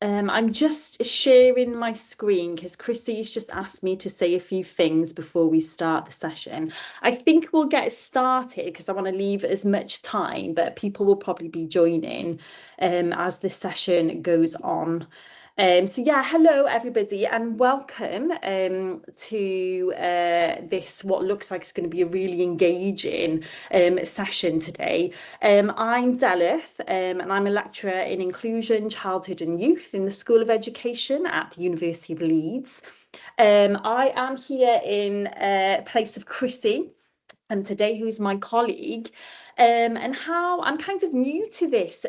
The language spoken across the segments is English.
I'm just sharing my screen because Chrissy's just asked me to say a few things before we start the session. I think we'll get started because I want to leave as much time, but people will probably be joining as the session goes on. So yeah, hello everybody and welcome to this what looks like it's going to be a really engaging session today. I'm Delith and I'm a lecturer in inclusion, childhood and youth in the School of Education at the University of Leeds. I am here in place of Chrissy and today who's my colleague, and how I'm kind of new to this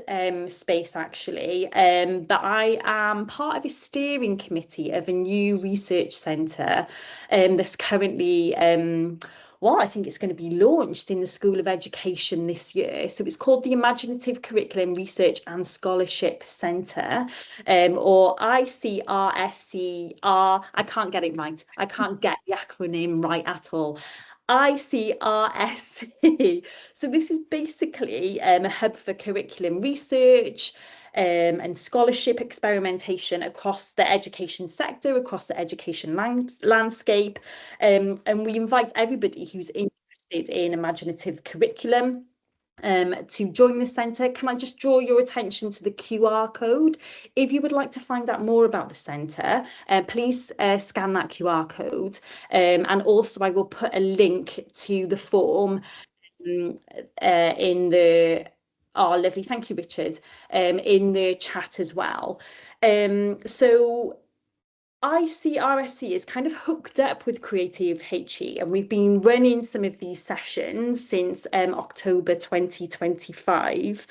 space actually, but I am part of a steering committee of a new research centre that's currently well, I think it's going to be launched in the School of Education this year. So it's called the Imaginative Curriculum Research and Scholarship Centre, or ICRSCR. I can't get it right. I can't get the acronym right at all. ICRSC. So this is basically a hub for curriculum research and scholarship experimentation across the education sector, across the education landscape. And we invite everybody who's interested in imaginative curriculum to join the centre. Can I just draw your attention to the QR code? If you would like to find out more about the centre, please scan that QR code. And also I will put a link to the form in the, oh, lovely, thank you, Richard, in the chat as well. So ICRSC is kind of hooked up with Creative HE, and we've been running some of these sessions since October 2025.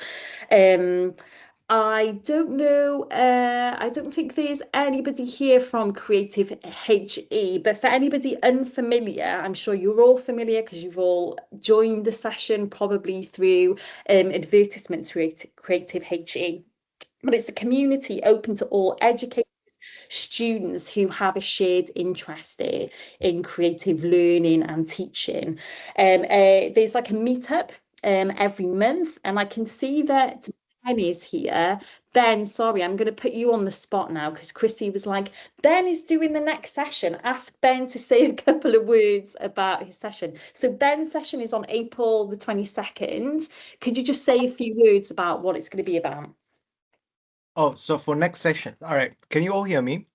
I don't know, I don't think there's anybody here from Creative HE, but for anybody unfamiliar, I'm sure you're all familiar because you've all joined the session probably through advertisements through Creative HE. But it's a community open to all educators, students who have a shared interest in creative learning and teaching. There's like a meetup every month, and I can see that Ben is here. Ben, sorry, I'm going to put you on the spot now because Chrissy was like, Ben is doing the next session. Ask Ben to say a couple of words about his session. So Ben's session is on April the 22nd. Could you just say a few words about what it's going to be about? Oh, so for next session. All right. Can you all hear me?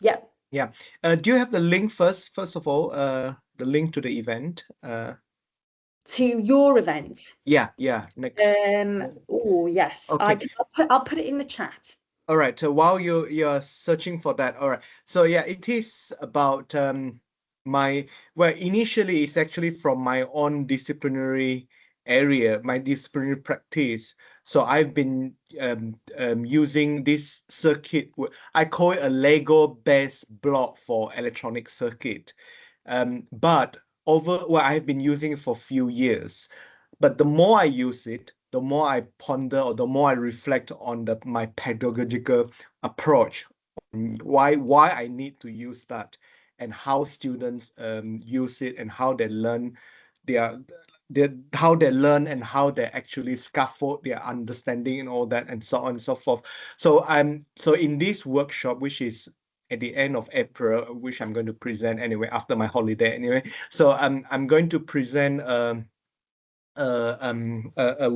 Yeah. Yeah. Do you have the link first of all, the link to the event? To your event. Yeah. Next. Oh yes, Okay. I'll put it in the chat. All right. So while you're searching for that, all right. So yeah, it is about well, initially it's actually from my own disciplinary area, my disciplinary practice. So I've been using this circuit. I call it a Lego-based block for electronic circuit. But I've been using it for a few years. But the more I use it, the more I ponder or the more I reflect on my pedagogical approach, why I need to use that, and how students use it, and how they learn how they learn and how they actually scaffold their understanding and all that, and so on and so forth. So in this workshop, which is at the end of April, which I'm going to present anyway after my holiday anyway. So I'm going to present a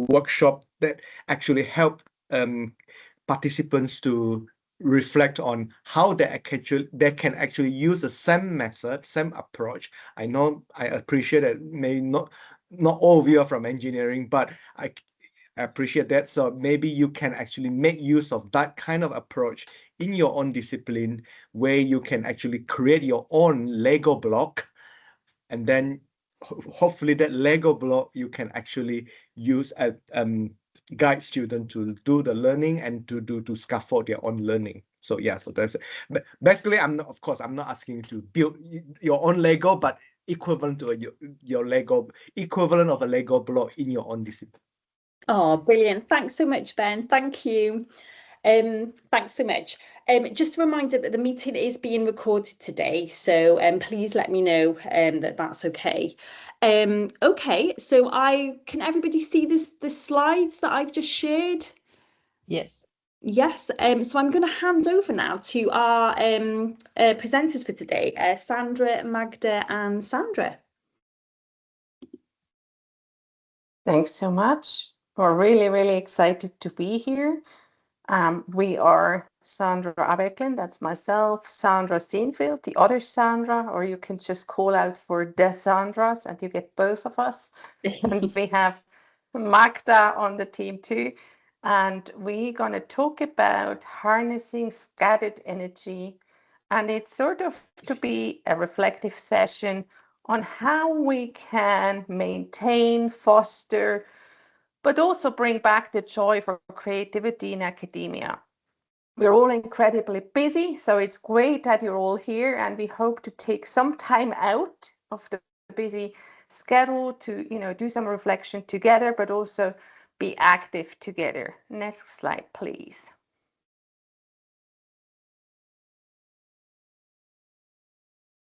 workshop that actually help participants to reflect on how they can actually use the same method, same approach. I know, I appreciate that may not all of you are from engineering, but I appreciate that. So maybe you can actually make use of that kind of approach in your own discipline, where you can actually create your own Lego block, and then hopefully that Lego block you can actually use as guide students to do the learning and to scaffold their own learning. So yeah, so that's basically, I'm not asking you to build your own Lego, but equivalent to your Lego, equivalent of a Lego block in your own discipline. Oh, brilliant. Thanks so much, Ben. Thank you. Thanks so much. Just a reminder that the meeting is being recorded today, so please let me know that that's okay. Okay, so can everybody see the slides that I've just shared? Yes. Yes, so I'm going to hand over now to our presenters for today, Sandra, Magda, and Sandra. Thanks so much. We're really, really excited to be here. We are Sandra Abegglen, that's myself, Sandra Sinfield, the other Sandra, or you can just call out for the Sandras and you get both of us. And we have Magda on the team too. And we're going to talk about harnessing scattered energy. And it's sort of to be a reflective session on how we can maintain, foster, but also bring back the joy for creativity in academia. We're all incredibly busy, so it's great that you're all here, and we hope to take some time out of the busy schedule to, do some reflection together, but also be active together. Next slide, please.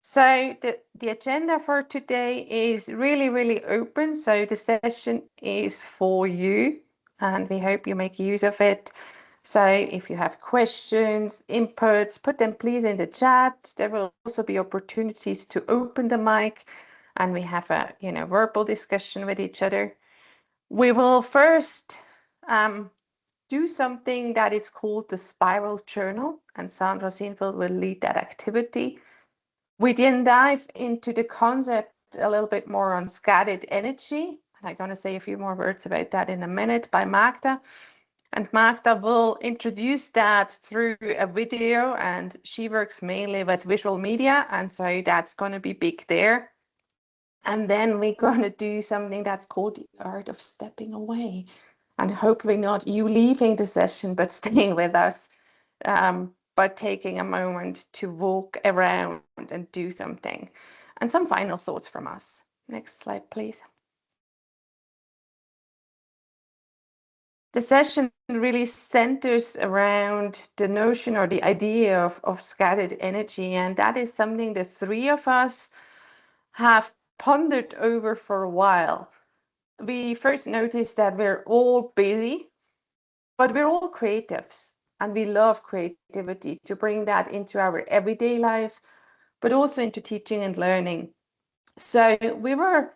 So the agenda for today is really, really open. So the session is for you, and we hope you make use of it. So if you have questions, inputs, put them please in the chat. There will also be opportunities to open the mic, and we have a verbal discussion with each other. We will first do something that is called the spiral journal, and Sandra Sinfield will lead that activity. We then dive into the concept a little bit more on scattered energy. And I'm going to say a few more words about that in a minute by Magda. And Magda will introduce that through a video, and she works mainly with visual media. And so that's going to be big there. And then we're going to do something that's called the art of stepping away. And hopefully not you leaving the session, but staying with us. But taking a moment to walk around and do something. And some final thoughts from us. Next slide, please. The session really centers around the notion or the idea of scattered energy. And that is something the three of us have pondered over for a while. We first noticed that we're all busy, but we're all creatives. And we love creativity, to bring that into our everyday life, but also into teaching and learning. So we were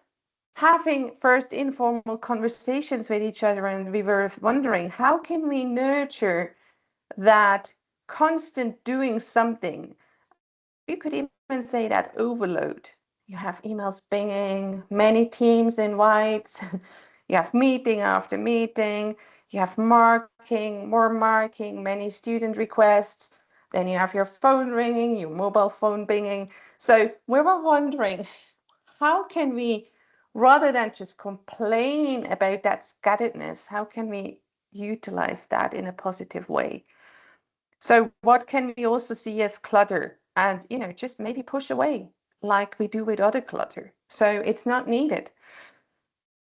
having first informal conversations with each other, and we were wondering, how can we nurture that constant doing something? You could even say that overload. You have emails pinging, many Teams invites, you have meeting after meeting, you have marking, many student requests, then you have your phone ringing, your mobile phone pinging. So we were wondering, how can we, rather than just complain about that scatteredness, how can we utilize that in a positive way? So what can we also see as clutter? And, just maybe push away like we do with other clutter. So it's not needed.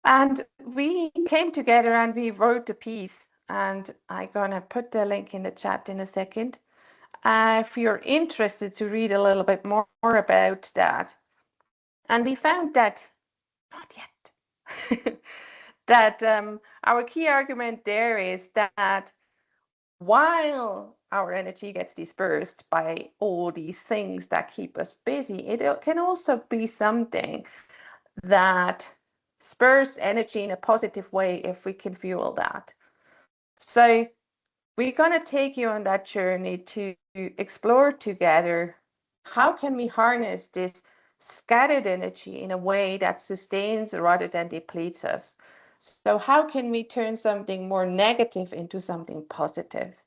And we came together and we wrote a piece, and I'm gonna put the link in the chat in a second. If you're interested to read a little bit more about that. And we found that, not yet, that our key argument there is that while our energy gets dispersed by all these things that keep us busy, it can also be something that spurs energy in a positive way if we can fuel that. So we're going to take you on that journey to explore together, how can we harness this scattered energy in a way that sustains rather than depletes us? So how can we turn something more negative into something positive?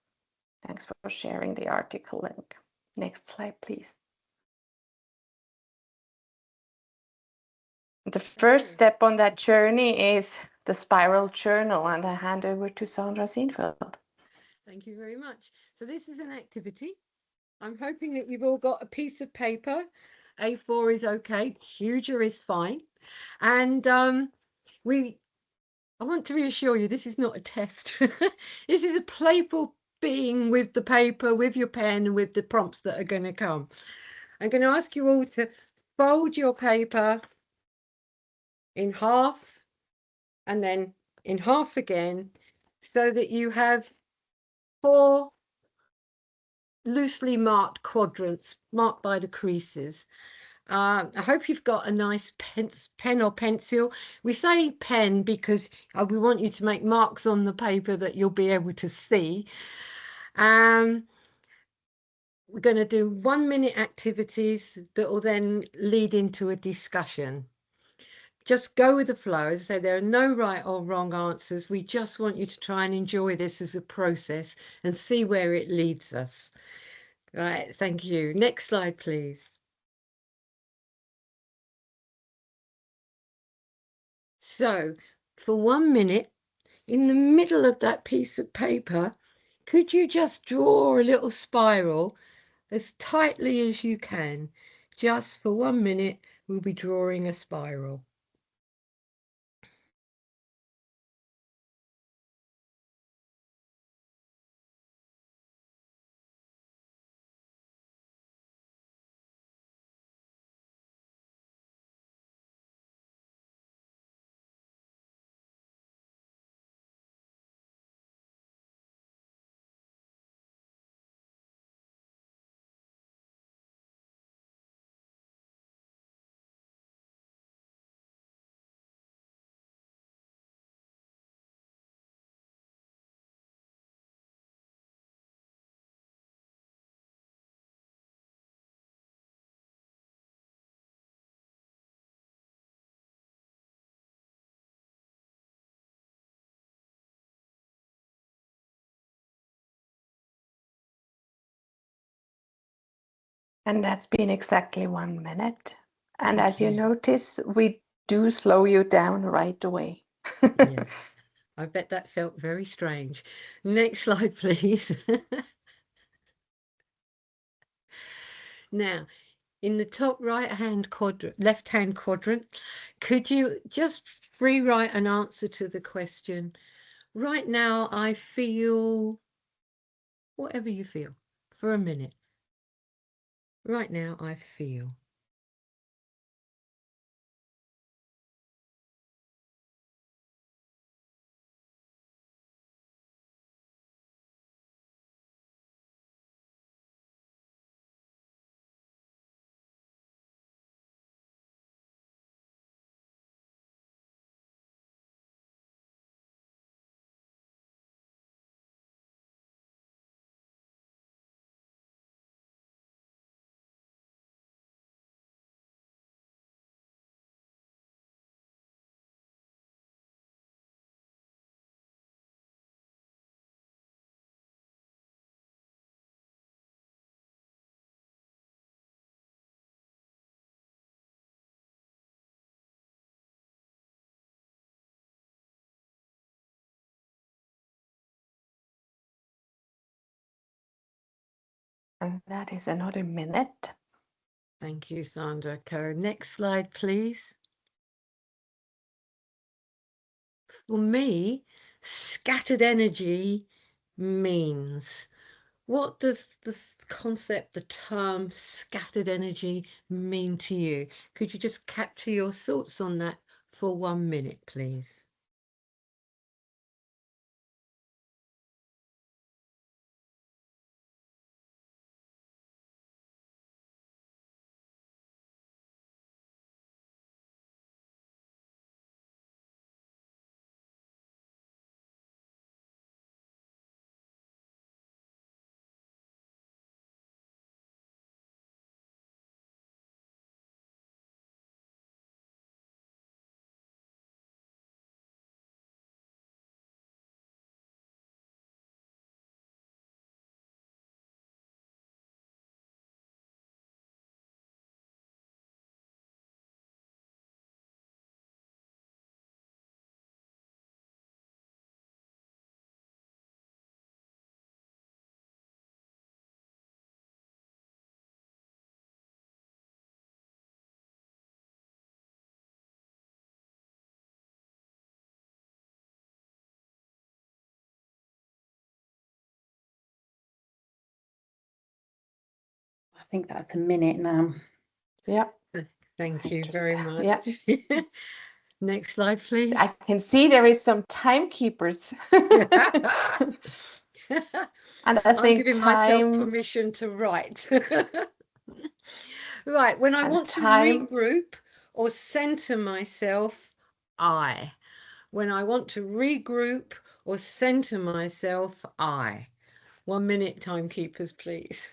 Thanks for sharing the article link. Next slide, please. The first step on that journey is the spiral journal, and I hand over to Sandra Sinfield. Thank you very much. So this is an activity. I'm hoping that you've all got a piece of paper. A4 is okay, huger is fine. And I want to reassure you, this is not a test. This is a playful being with the paper, with your pen, and with the prompts that are going to come. I'm going to ask you all to fold your paper in half and then in half again, so that you have 4 loosely marked quadrants marked by the creases. I hope you've got a nice pen or pencil. We say pen because we want you to make marks on the paper that you'll be able to see. We're going to do 1-minute activities that will then lead into a discussion. Just go with the flow. As I say, there are no right or wrong answers. We just want you to try and enjoy this as a process and see where it leads us. Right, thank you. Next slide, please. So, for 1 minute, in the middle of that piece of paper, could you just draw a little spiral as tightly as you can? Just for 1 minute, we'll be drawing a spiral. And that's been exactly 1 minute. And Thank as you you. notice, we do slow you down right away. Yes, I bet that felt very strange. Next slide, please. Now, in the top right-hand quadrant, left-hand quadrant, could you just free write an answer to the question? Right now, I feel whatever you feel for a minute. Right now, I feel. And that is another minute. Thank you, Sandra. Next slide, please. For me, scattered energy means. What does the concept, the term scattered energy mean to you? Could you just capture your thoughts on that for 1 minute, please? I think that's a minute now. Yeah. Thank you Just, very much. yeah. Next slide, please. I can see there is some timekeepers. And I I'm think giving myself time permission to write. Right, when I and want to time regroup or center myself, I. When I want to regroup or center myself, I. 1 minute, timekeepers, please.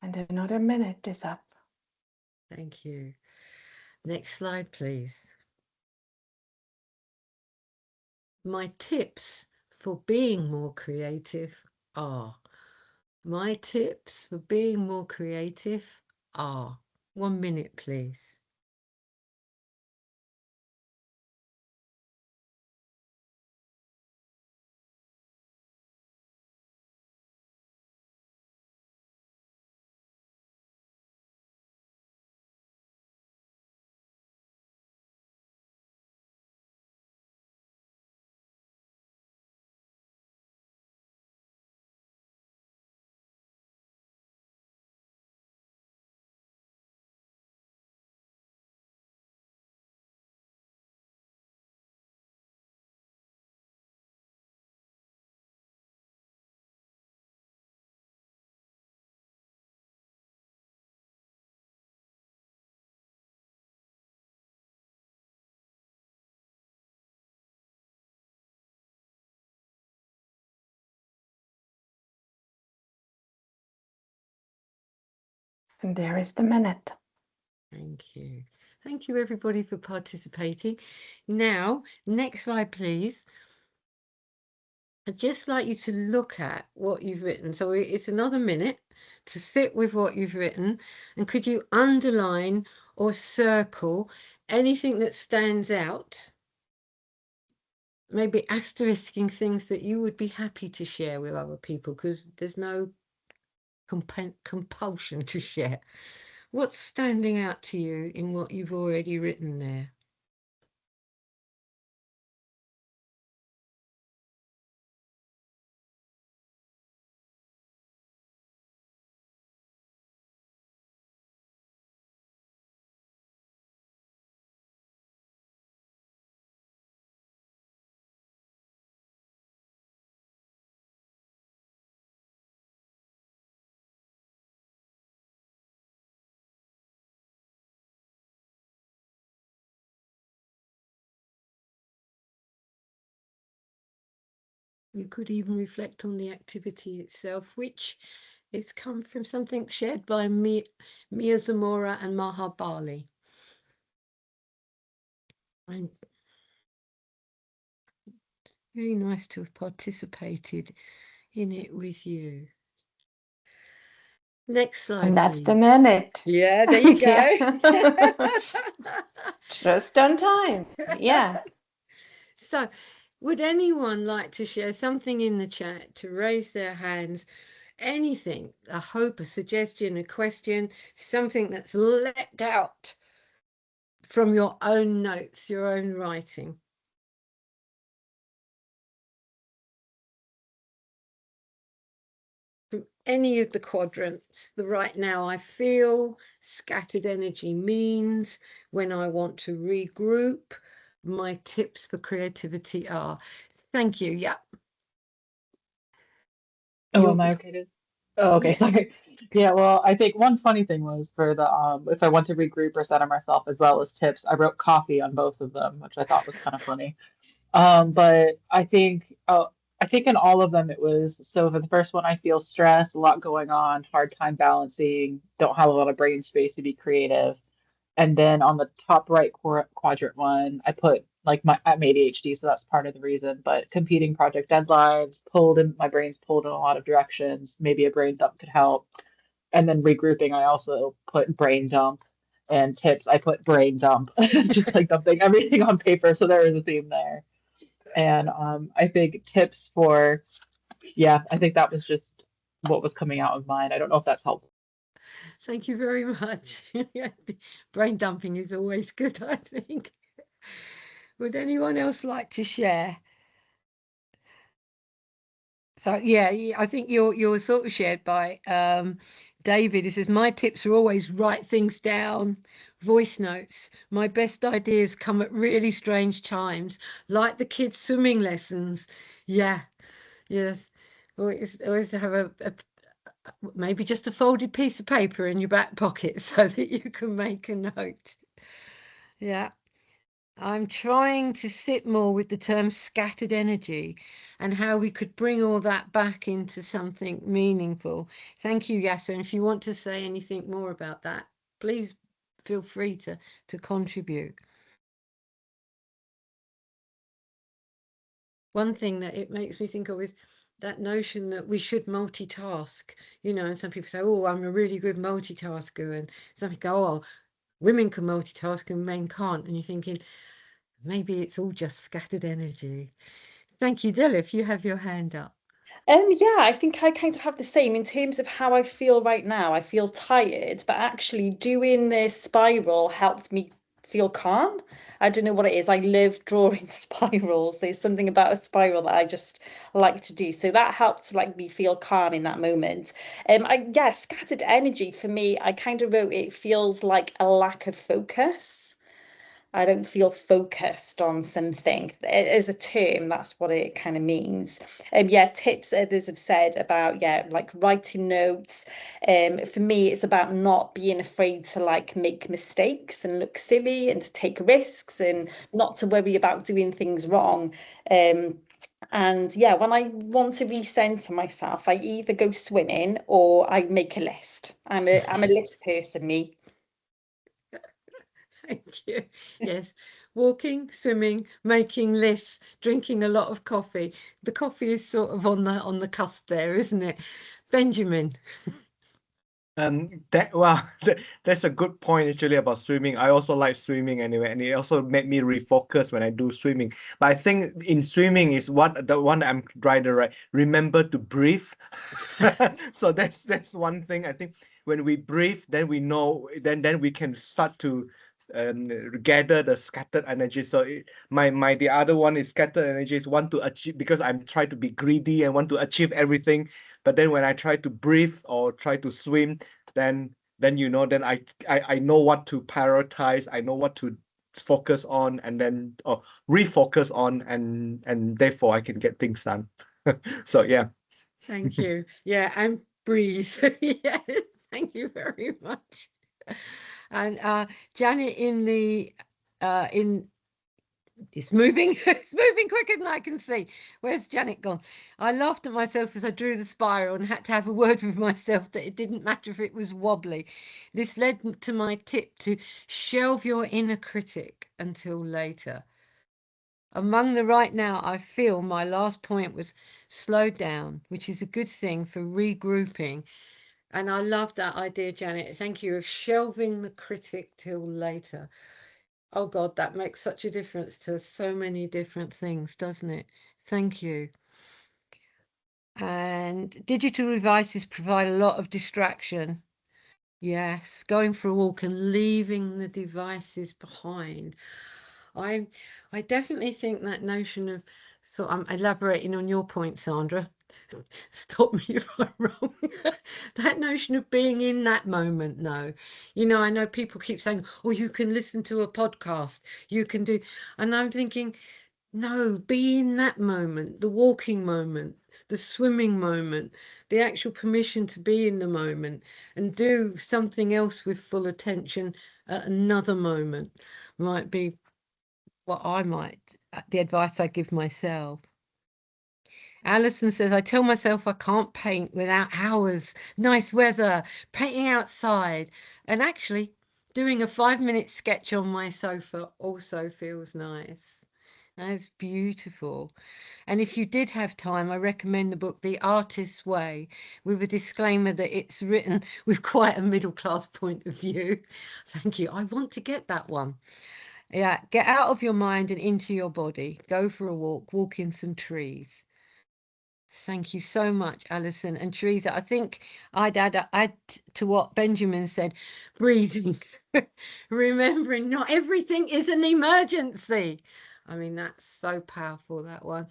and another minute is up. Thank you. Next slide, please. My tips for being more creative are. My tips for being more creative are. 1 minute, please. And there is the minute. Thank you. Thank you, everybody, for participating. Now, next slide, please. I'd just like you to look at what you've written. So it's another minute to sit with what you've written. And could you underline or circle anything that stands out? Maybe asterisking things that you would be happy to share with other people, because there's no compulsion to share. What's standing out to you in what you've already written there? You could even reflect on the activity itself, which is come from something shared by Mia Zamora and Maha Bali. And very nice to have participated in it with you. Next slide, And that's please. the minute. Yeah, there you go. Yeah. Just on time. Yeah. So, would anyone like to share something in the chat, to raise their hands? Anything, a hope, a suggestion, a question, something that's leapt out from your own notes, your own writing? From any of the quadrants, the right now I feel, scattered energy means, when I want to regroup, my tips for creativity are. Thank you. Yeah. Oh, am I okay to? Oh, okay, Yeah. sorry. Yeah, well, I think one funny thing was for the if I want to regroup or center myself as well as tips, I wrote coffee on both of them, which I thought was kind of funny. But I think I think in all of them it was, so for the first one, I feel stressed, a lot going on, hard time balancing, don't have a lot of brain space to be creative. And then on the top right quadrant one, I put like I'm ADHD, so that's part of the reason, but competing project deadlines, my brain's pulled in a lot of directions, maybe a brain dump could help. And then regrouping, I also put brain dump, and tips, I put brain dump, just like dumping everything on paper. So there is a theme there. And I think tips for, yeah, I think that was just what was coming out of mine. I don't know if that's helpful. Thank you very much. Brain dumping is always good, I think. Would anyone else like to share? So yeah, I think you're sort of shared by David. He says, my tips are always write things down, voice notes. My best ideas come at really strange times, like the kids' swimming lessons. Yeah, yes. Always have a maybe just a folded piece of paper in your back pocket so that you can make a note. Yeah. I'm trying to sit more with the term scattered energy and how we could bring all that back into something meaningful. Thank you, Yasser. And if you want to say anything more about that, please feel free to contribute. One thing that it makes me think of is that notion that we should multitask, you know, and some people say, oh, I'm a really good multitasker. And some people go, oh, women can multitask and men can't. And you're thinking, maybe it's all just scattered energy. Thank you, Dilif. You have your hand up. Yeah, I think I kind of have the same in terms of how I feel right now. I feel tired, but actually doing the spiral helped me feel calm. I don't know what it is. I love drawing spirals. There's something about a spiral that I just like to do. So that helped like me feel calm in that moment. Yeah, scattered energy for me, I kind of wrote it feels like a lack of focus. I don't feel focused on something. As a term, that's what it kind of means. Yeah, tips others have said about, yeah, like writing notes. For me, it's about not being afraid to like make mistakes and look silly and to take risks and not to worry about doing things wrong. And yeah, when I want to recenter myself, I either go swimming or I make a list. I'm a list person, me. Thank you. Yes, walking, swimming, making lists, drinking a lot of coffee. The coffee is sort of on the cusp there, isn't it? Benjamin. That's a good point actually about swimming. I also like swimming anyway, and it also made me refocus when I do swimming. But I think in swimming is the one I'm trying to write. Remember to breathe. So that's one thing. I think when we breathe, then we know, then we can start to gather the scattered energy. So the other one is scattered energy is want to achieve, because I'm trying to be greedy and want to achieve everything. But then when I try to breathe or try to swim, then then I know what to prioritize, I know what to focus on, and then refocus on, and therefore I can get things done. So yeah. Thank you. Yeah, and breathe. Yes, thank you very much. And Janet it's moving. It's moving quicker than I can see. Where's Janet gone? I laughed at myself as I drew the spiral and had to have a word with myself that it didn't matter if it was wobbly. This led to my tip to shelve your inner critic until later. Among the right now, I feel my last point was slow down, which is a good thing for regrouping. And I love that idea, Janet. Thank you, of shelving the critic till later. Oh God, that makes such a difference to so many different things, doesn't it? Thank you. And digital devices provide a lot of distraction. Yes, going for a walk and leaving the devices behind. I definitely think that notion of, so I'm elaborating on your point, Sandra. Stop me if I'm wrong. That notion of being in that moment, no. You know, I know people keep saying, oh, you can listen to a podcast, you can do, and I'm thinking, no, be in that moment, the walking moment, the swimming moment, the actual permission to be in the moment and do something else with full attention at another moment might be what the advice I give myself. Alison says, I tell myself I can't paint without hours, nice weather, painting outside. And actually, doing a 5-minute sketch on my sofa also feels nice. That's beautiful. And if you did have time, I recommend the book The Artist's Way, with a disclaimer that it's written with quite a middle-class point of view. Thank you. I want to get that one. Yeah, get out of your mind and into your body. Go for a walk, walk in some trees. Thank you so much, Alison and Teresa. I think I'd add to what Benjamin said, breathing, remembering not everything is an emergency. I mean, that's so powerful, that one.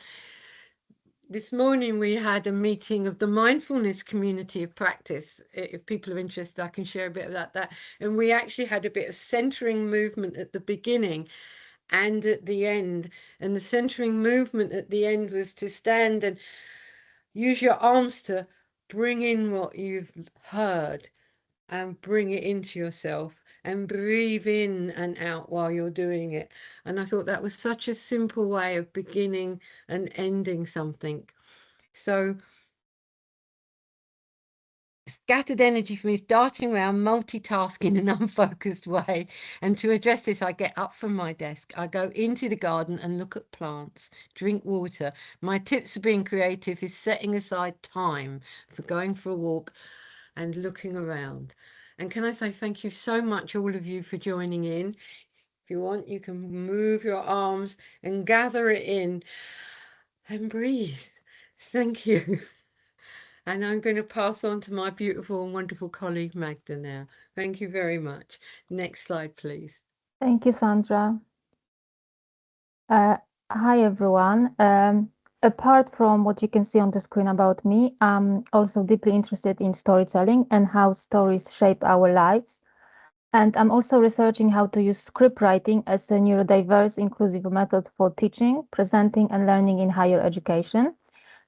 This morning we had a meeting of the mindfulness community of practice. If people are interested, I can share a bit about that. And we actually had a bit of centering movement at the beginning and at the end. And the centering movement at the end was to stand and use your arms to bring in what you've heard and bring it into yourself and breathe in and out while you're doing it. And I thought that was such a simple way of beginning and ending something. So scattered energy for me is darting around, multitasking in an unfocused way. And to address this, I get up from my desk. I go into the garden and look at plants, drink water. My tips for being creative is setting aside time for going for a walk and looking around. And can I say thank you so much, all of you, for joining in. If you want, you can move your arms and gather it in and breathe. Thank you. And I'm going to pass on to my beautiful and wonderful colleague, Magda, now. Thank you very much. Next slide, please. Thank you, Sandra. Hi, everyone. Apart from what you can see on the screen about me, I'm also deeply interested in storytelling and how stories shape our lives. And I'm also researching how to use script writing as a neurodiverse, inclusive method for teaching, presenting, and learning in higher education.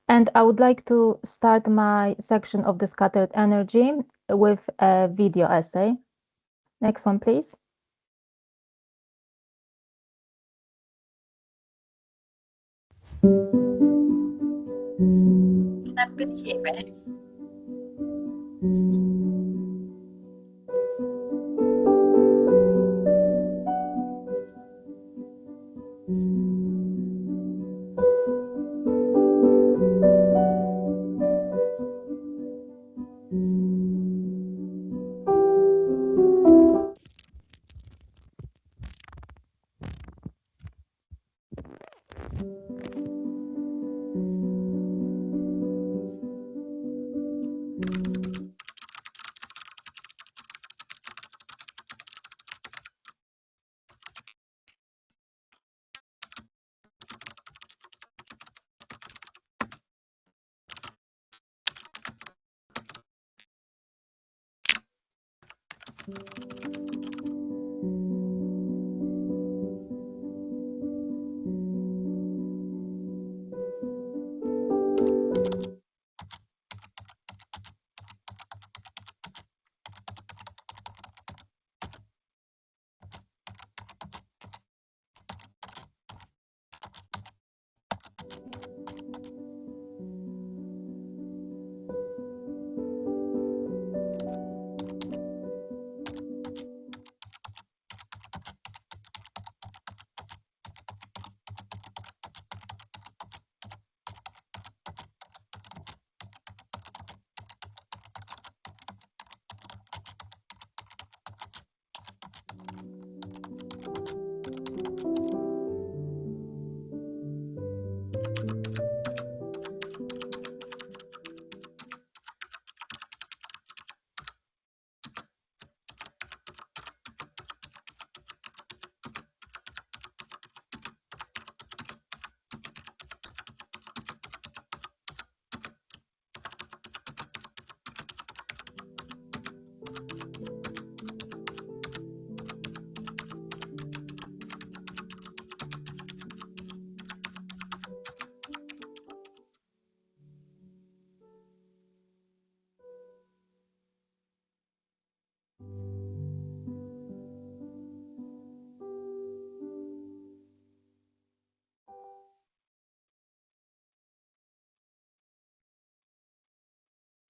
And I would like to start my section of the scattered energy with a video essay. Next one, please. Can everybody hear it?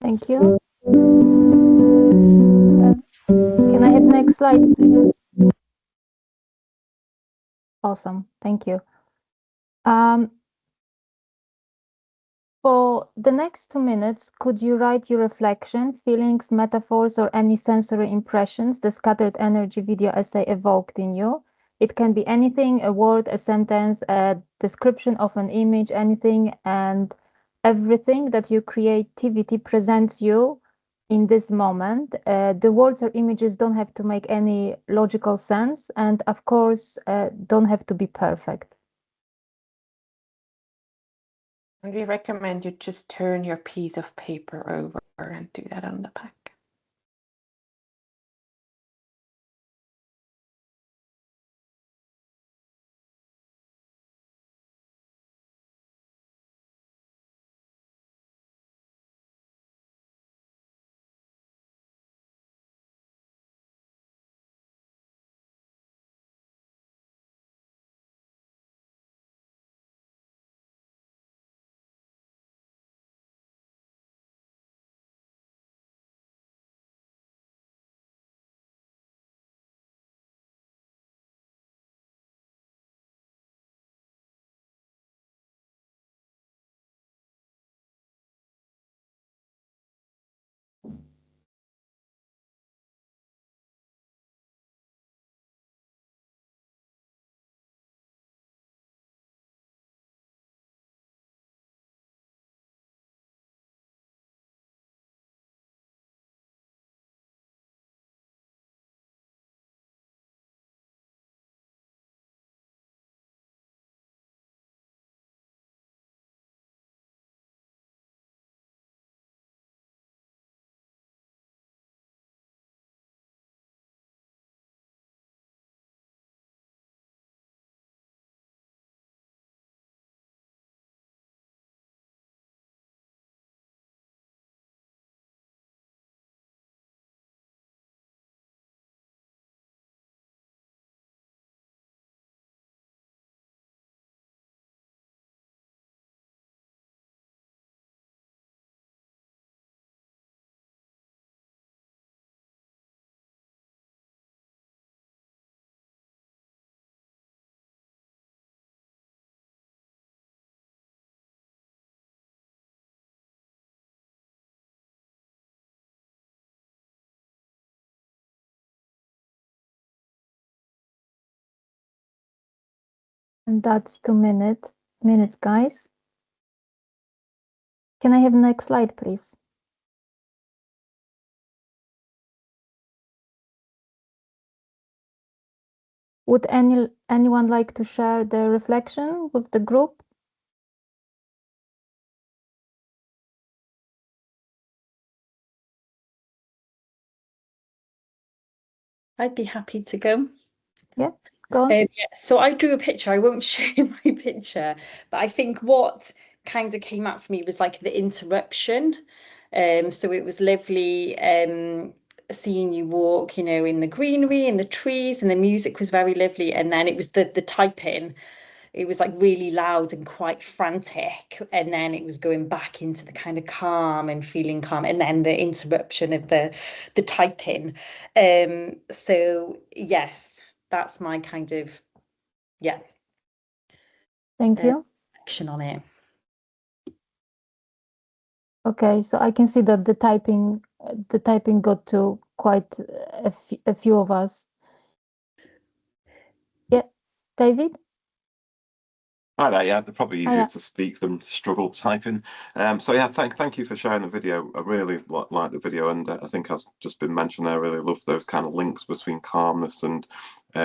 Thank you. Can I have next slide, please? Awesome. Thank you. For the next 2 minutes, could you write your reflection, feelings, metaphors, or any sensory impressions the scattered energy video essay evoked in you? It can be anything, a word, a sentence, a description of an image, anything and everything that your creativity presents you in this moment. The words or images don't have to make any logical sense, and of course, don't have to be perfect. And we recommend you just turn your piece of paper over and do that on the back. And that's 2 minutes, guys. Can I have next slide, please? Would anyone like to share the reflection with the group? I'd be happy to go. Yeah, go on. Yeah, so I drew a picture. I won't show you my picture, but I think what kind of came out for me was like the interruption. So it was lovely seeing you walk, in the greenery and the trees, and the music was very lovely. And then it was the typing. It was like really loud and quite frantic, and then it was going back into the kind of calm and feeling calm, and then the interruption of the typing. So yes, that's my kind of Thank you. action on it. Okay, so I can see that the typing got to quite a few of us. Yeah, David? Hi there, yeah, they're probably easier yeah. to speak than struggle typing. So yeah, thank you for sharing the video. I really like the video, and I think as just been mentioned there, I really love those kind of links between calmness and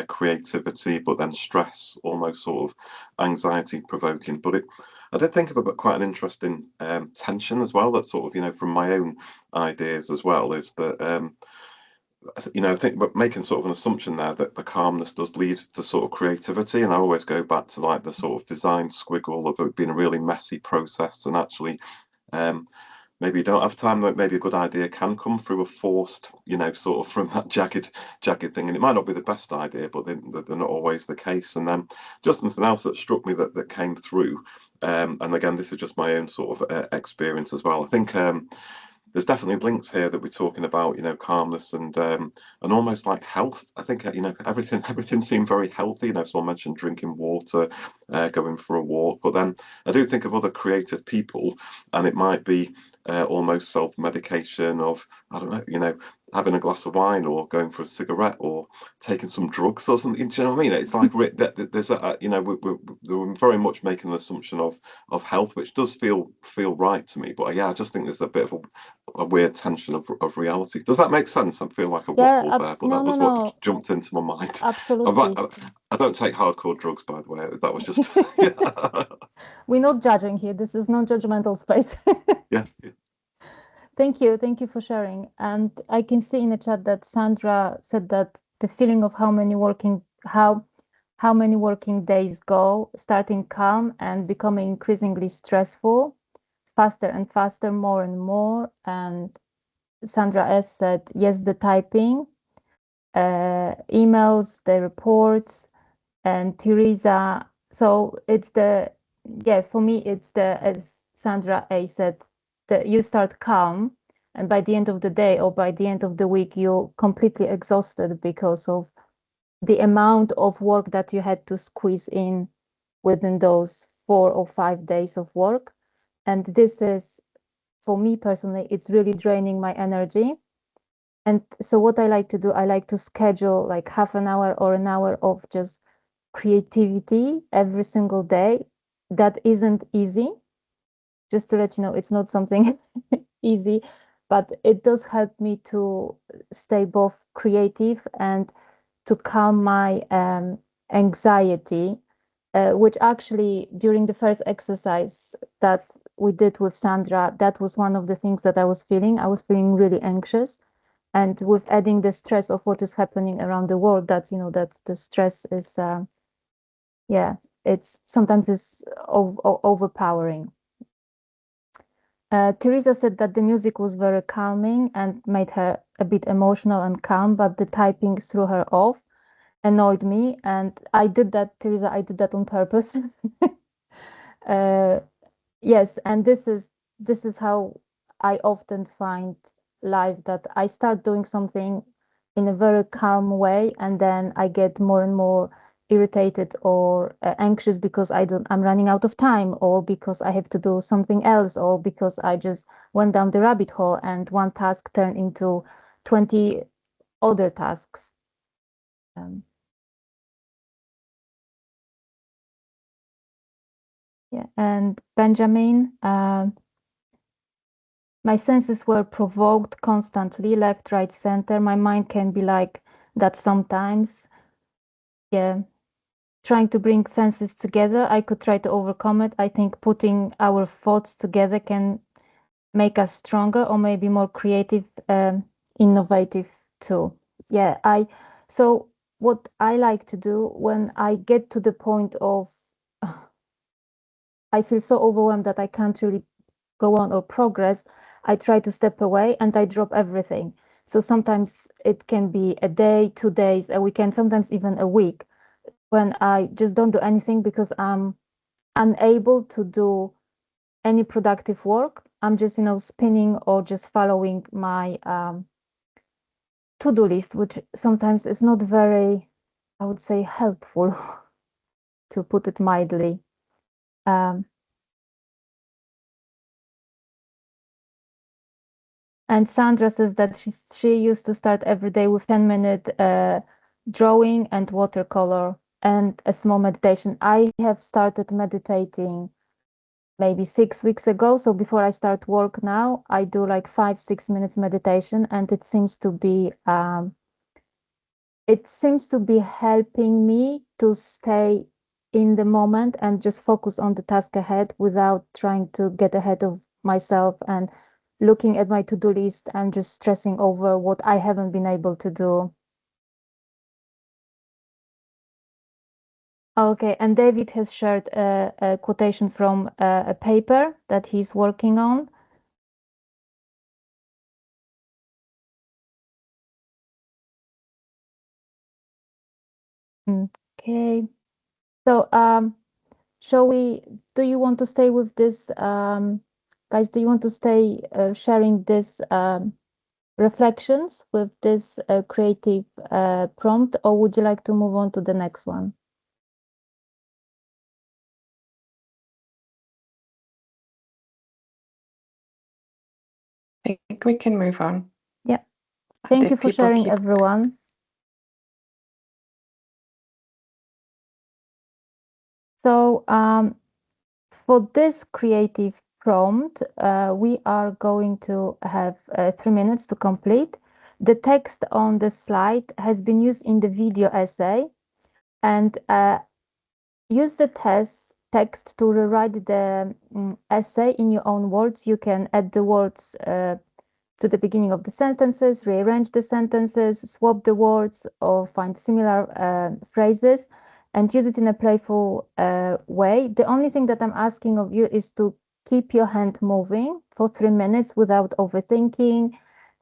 creativity, but then stress, almost sort of anxiety provoking. But I did think of quite an interesting tension as well, that sort of, from my own ideas as well, is that I think but making sort of an assumption there that the calmness does lead to sort of creativity, and I always go back to like the sort of design squiggle of it being a really messy process, and actually maybe you don't have time, that maybe a good idea can come through a forced, sort of from that jagged thing, and it might not be the best idea, but they're not always the case. And then just something else that struck me that came through, and again, this is just my own sort of experience as well. I think there's definitely links here that we're talking about, you know, calmness and almost like health. I think, you know, everything seemed very healthy. You know, someone mentioned drinking water, going for a walk, but then I do think of other creative people, and it might be almost self-medication of, I don't know, you know, having a glass of wine or going for a cigarette or taking some drugs or something. Do you know what I mean? It's like there's a, you know, we're very much making an assumption of health, which does feel right to me. But yeah, I just think there's a bit of a weird tension of reality. Does that make sense? I feel like a waffle there, but that was what jumped into my mind. Absolutely. I don't take hardcore drugs, by the way. That was just. We're not judging here. This is non-judgmental space. Yeah. Thank you for sharing. And I can see in the chat that Sandra said that the feeling of how many working days go, starting calm and becoming increasingly stressful, faster and faster, more and more. And Sandra S said, yes, the typing, emails, the reports, and Teresa. So it's for me, it's as Sandra A said, that you start calm, and by the end of the day or by the end of the week, you're completely exhausted because of the amount of work that you had to squeeze in within those 4 or 5 days of work. And this is, for me personally, it's really draining my energy. And so what I like to do, I like to schedule like half an hour or an hour of just creativity every single day. That isn't easy. Just to let you know, it's not something easy, but it does help me to stay both creative and to calm my anxiety, which actually during the first exercise that we did with Sandra, that was one of the things that I was feeling. I was feeling really anxious. And with adding the stress of what is happening around the world, that, you know, that the stress is, it's sometimes it's overpowering. Teresa said that the music was very calming and made her a bit emotional and calm, but the typing threw her off, annoyed me. And I did that, Teresa, I did that on purpose. Yes, and this is how I often find life, that I start doing something in a very calm way, and then I get more and more irritated or anxious because I'm running out of time, or because I have to do something else, or because I just went down the rabbit hole and one task turned into 20 other tasks. Yeah, and Benjamin, my senses were provoked constantly, left, right, center. My mind can be like that sometimes. Yeah, trying to bring senses together, I could try to overcome it. I think putting our thoughts together can make us stronger, or maybe more creative, innovative too. Yeah, so what I like to do when I get to the point of I feel so overwhelmed that I can't really go on or progress, I try to step away and I drop everything. So sometimes it can be a day, 2 days, a weekend, sometimes even a week, when I just don't do anything because I'm unable to do any productive work. I'm just, spinning or just following my to-do list, which sometimes is not very, I would say, helpful, to put it mildly. And Sandra says that she used to start every day with 10-minute drawing and watercolor and a small meditation. I have started meditating maybe 6 weeks ago. So before I start work now, I do like 5-6 minutes meditation, and it seems to be helping me to stay in the moment and just focus on the task ahead without trying to get ahead of myself and looking at my to-do list and just stressing over what I haven't been able to do. Okay, and David has shared a quotation from a paper that he's working on. Okay, so do you want to stay with this Guys, do you want to stay sharing this reflections with this creative prompt, or would you like to move on to the next one? I think we can move on. Yeah. Thank you for sharing, everyone. So for this creative prompt, we are going to have 3 minutes to complete. The text on the slide has been used in the video essay, and use the text to rewrite the essay in your own words. You can add the words to the beginning of the sentences, rearrange the sentences, swap the words, or find similar phrases and use it in a playful way. The only thing that I'm asking of you is to keep your hand moving for 3 minutes without overthinking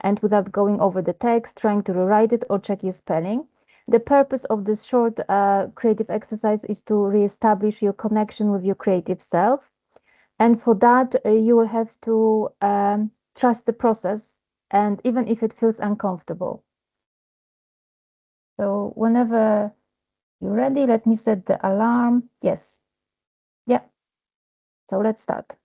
and without going over the text, trying to rewrite it or check your spelling. The purpose of this short creative exercise is to reestablish your connection with your creative self. And for that, you will have to trust the process, and even if it feels uncomfortable. So whenever you're ready, let me set the alarm. Yes. Yeah. So let's start.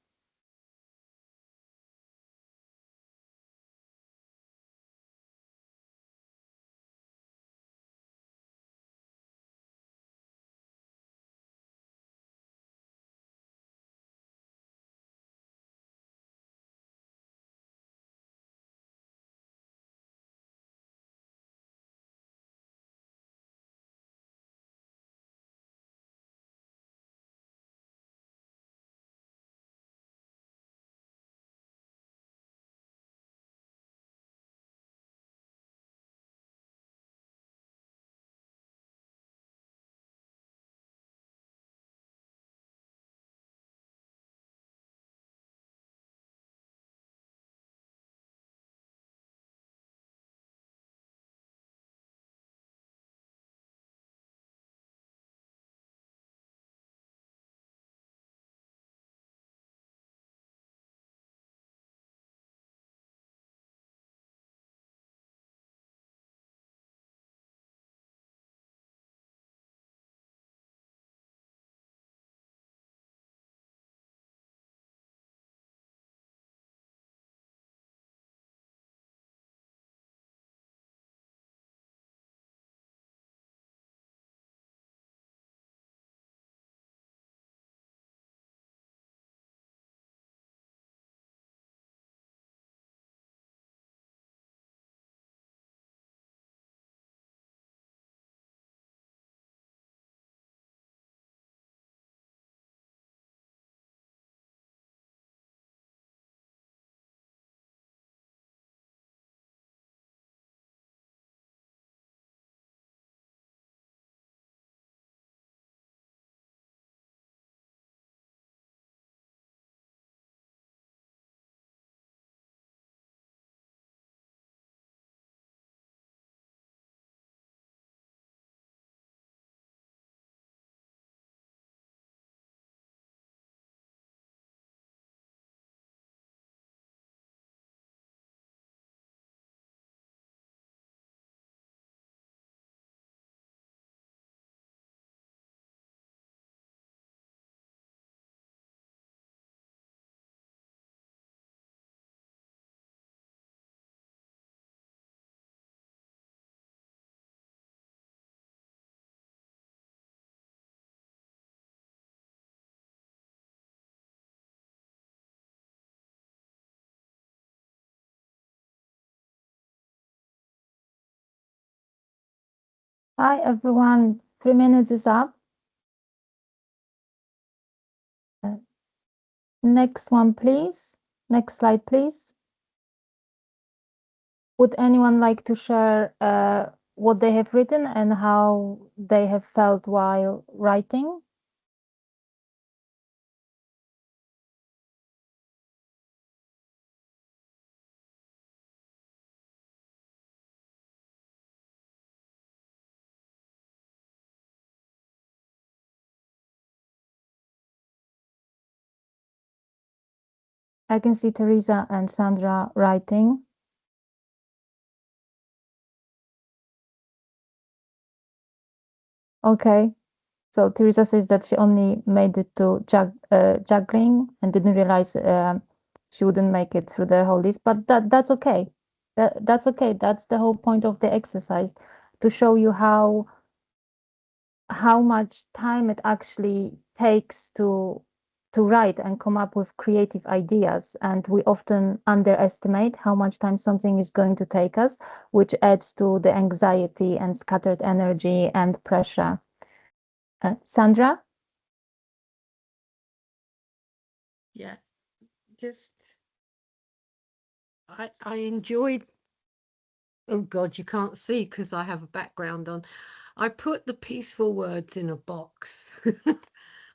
Hi, everyone. 3 minutes is up. Next one, please. Next slide, please. Would anyone like to share what they have written and how they have felt while writing? I can see Teresa and Sandra writing. Okay, so Teresa says that she only made it to juggling and didn't realize she wouldn't make it through the whole list, but that's okay. That's okay. That's the whole point of the exercise, to show you how much time it actually takes to write and come up with creative ideas. And we often underestimate how much time something is going to take us, which adds to the anxiety and scattered energy and pressure. Sandra? Yeah, just I enjoyed. Oh God, you can't see because I have a background on. I put the peaceful words in a box.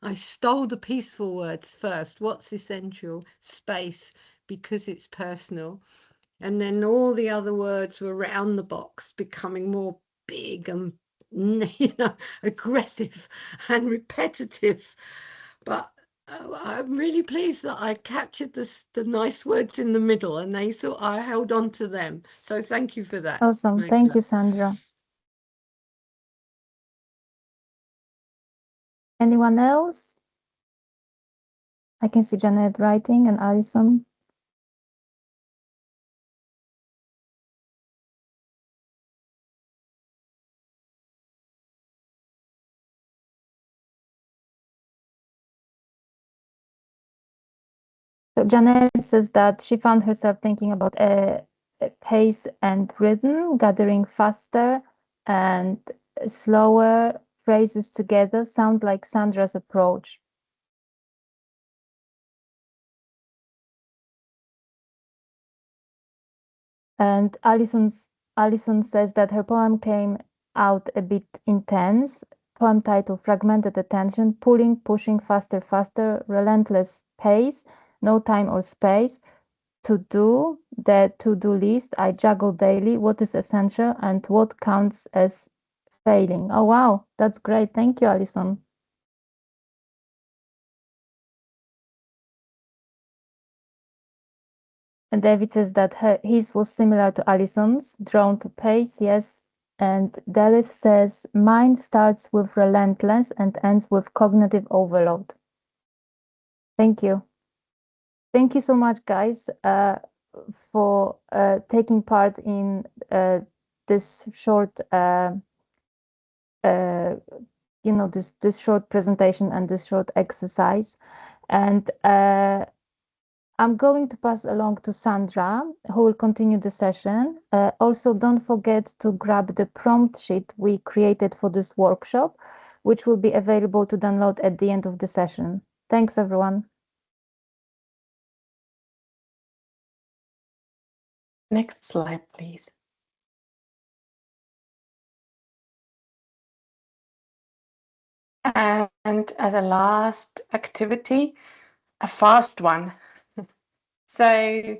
I stole the peaceful words first. What's essential? Space, because it's personal. And then all the other words were around the box, becoming more big and aggressive and repetitive. But I'm really pleased that I captured the nice words in the middle, and they thought I held on to them. So thank you for that. Awesome. Magda. Thank you, Sandra. Anyone else? I can see Janet writing and Alison. So Janet says that she found herself thinking about a pace and rhythm, gathering faster and slower phrases together sound like Sandra's approach. And Alison says that her poem came out a bit intense. Poem title: Fragmented Attention, Pulling, Pushing, Faster, Faster, Relentless Pace, No Time or Space. To do the to-do list, I juggle daily what is essential and what counts as failing. Oh, wow, that's great. Thank you, Alison. And David says that his was similar to Alison's, drawn to pace, yes. And Delith says mine starts with relentless and ends with cognitive overload. Thank you. Thank you so much, guys, for taking part in this short, this short presentation and this short exercise. And I'm going to pass along to Sandra, who will continue the session. Also, don't forget to grab the prompt sheet we created for this workshop, which will be available to download at the end of the session. Thanks, everyone. Next slide, please. And as a last activity, a fast one. So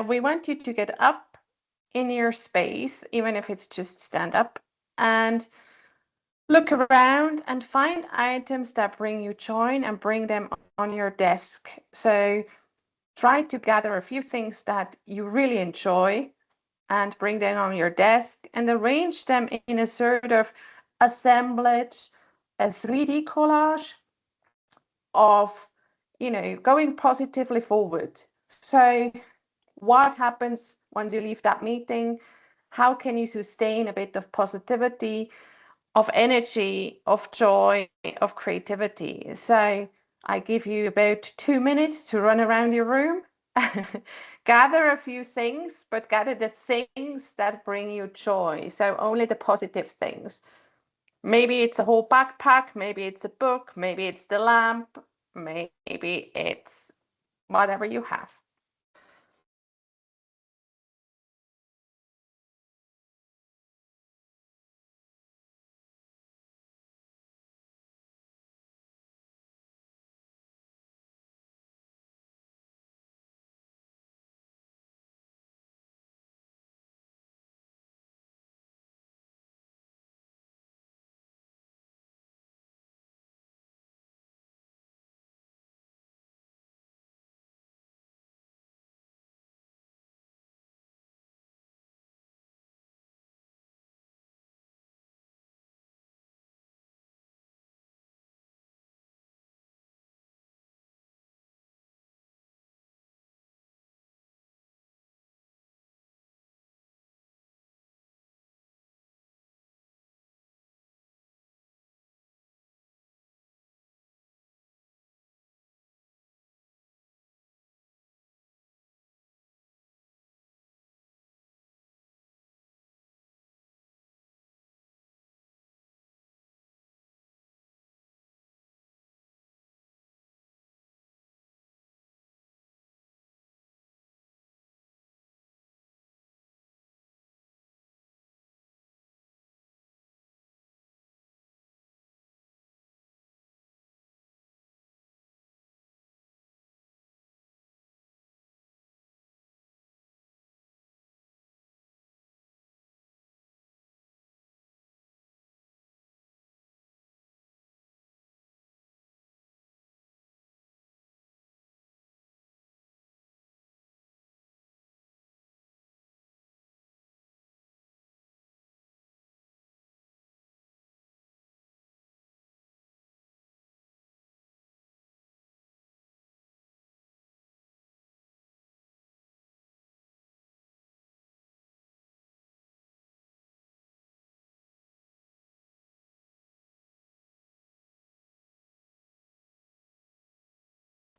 we want you to get up in your space, even if it's just stand up, and look around and find items that bring you joy and bring them on your desk. So try to gather a few things that you really enjoy and bring them on your desk and arrange them in a sort of assemblage, a 3D collage of, going positively forward. So what happens once you leave that meeting? How can you sustain a bit of positivity, of energy, of joy, of creativity? So I give you about 2 minutes to run around your room, gather a few things, but gather the things that bring you joy. So only the positive things. Maybe it's a whole backpack, maybe it's a book, maybe it's the lamp, maybe it's whatever you have.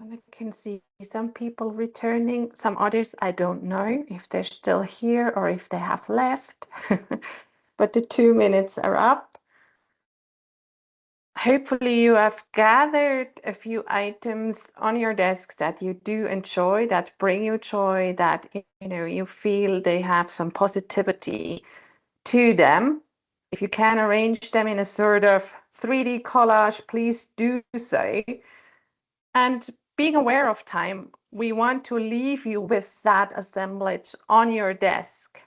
And I can see some people returning, some others I don't know if they're still here or if they have left. But the 2 minutes are up. Hopefully you have gathered a few items on your desk that you do enjoy, that bring you joy, that you feel they have some positivity to them. If you can arrange them in a sort of 3D collage, please do so. And being aware of time, we want to leave you with that assemblage on your desk.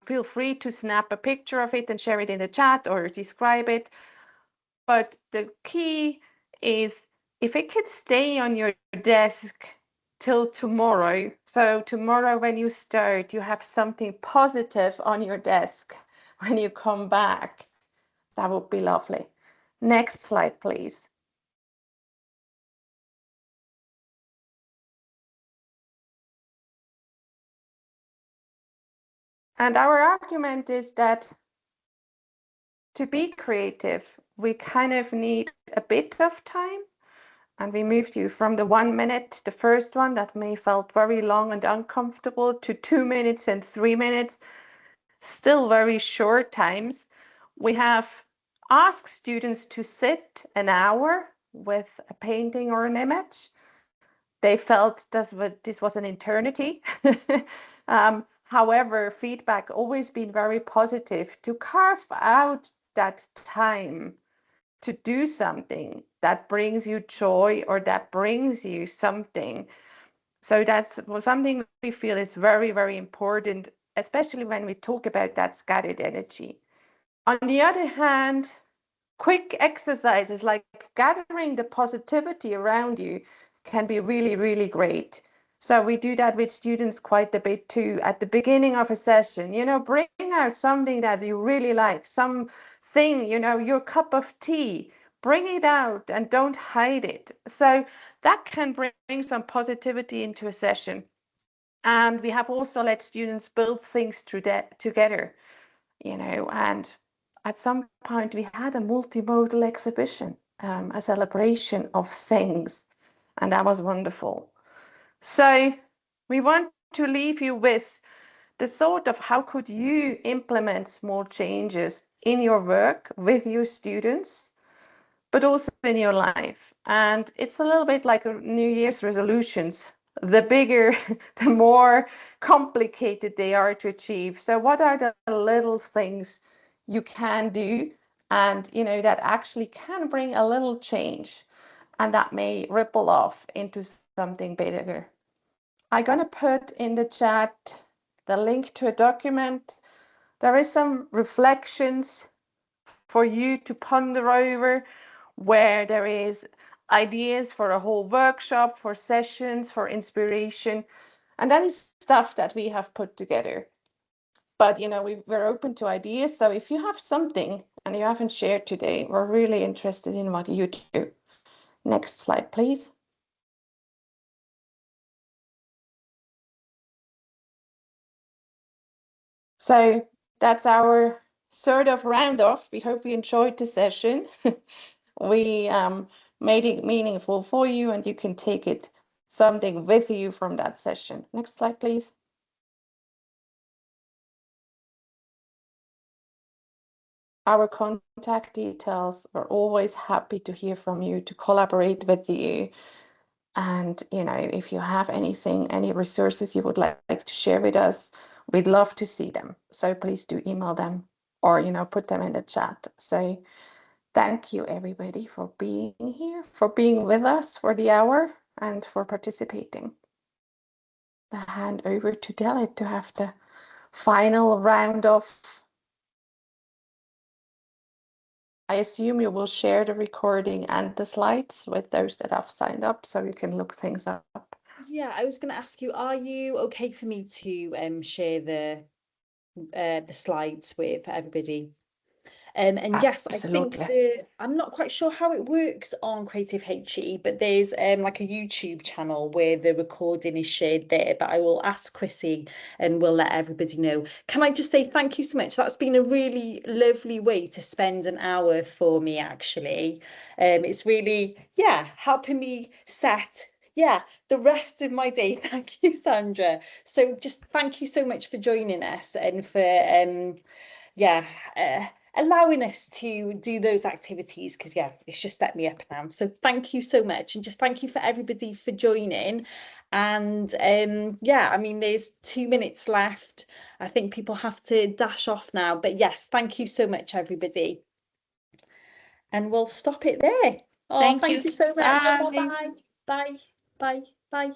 Feel free to snap a picture of it and share it in the chat or describe it. But the key is if it could stay on your desk till tomorrow. So tomorrow when you start, you have something positive on your desk when you come back. That would be lovely. Next slide, please. And our argument is that to be creative, we kind of need a bit of time. And we moved you from the 1 minute, the first one that may felt very long and uncomfortable, to 2 minutes and 3 minutes, still very short times. We have asked students to sit an hour with a painting or an image. They felt this was an eternity. However, feedback always been very positive to carve out that time to do something that brings you joy or that brings you something. So that's something we feel is very, very important, especially when we talk about that scattered energy. On the other hand, quick exercises like gathering the positivity around you can be really, really great. So we do that with students quite a bit too. At the beginning of a session, bring out something that you really like, something, your cup of tea, bring it out and don't hide it. So that can bring some positivity into a session. And we have also let students build things together, and at some point we had a multimodal exhibition, a celebration of things, and that was wonderful. So we want to leave you with the thought of how could you implement small changes in your work with your students, but also in your life. And it's a little bit like New Year's resolutions. The bigger, the more complicated they are to achieve. So what are the little things you can do and that actually can bring a little change, and that may ripple off into something bigger? I'm going to put in the chat the link to a document. There is some reflections for you to ponder over, where there is ideas for a whole workshop, for sessions, for inspiration. And that is stuff that we have put together. But, we're open to ideas. So if you have something and you haven't shared today, we're really interested in what you do. Next slide, please. So that's our sort of round off. We hope you enjoyed the session. We made it meaningful for you, and you can take something with you from that session. Next slide, please. Our contact details. Are always happy to hear from you, to collaborate with you. And, if you have anything, any resources you would like to share with us, we'd love to see them. So please do email them or, put them in the chat. So thank you, everybody, for being here, for being with us for the hour, and for participating. I hand over to Dalit to have the final round off. I assume you will share the recording and the slides with those that have signed up, so you can look things up. Yeah, I was going to ask you, are you okay for me to share the slides with everybody? And yes, I think Absolutely. I'm not quite sure how it works on Creative HE, but there's like a YouTube channel where the recording is shared there. But I will ask Chrissy and we'll let everybody know. Can I just say thank you so much? That's been a really lovely way to spend an hour for me, actually. It's really, yeah, helping me set, yeah, the rest of my day. Thank you, Sandra. So just thank you so much for joining us and for yeah, allowing us to do those activities, because yeah, it's just set me up now. So thank you so much, and just thank you for everybody for joining. And yeah, I mean, there's 2 minutes left. I think people have to dash off now, but yes, thank you so much, everybody. And we'll stop it there. Oh, thank you so much. Bye. Bye-bye. Bye. Bye. Bye.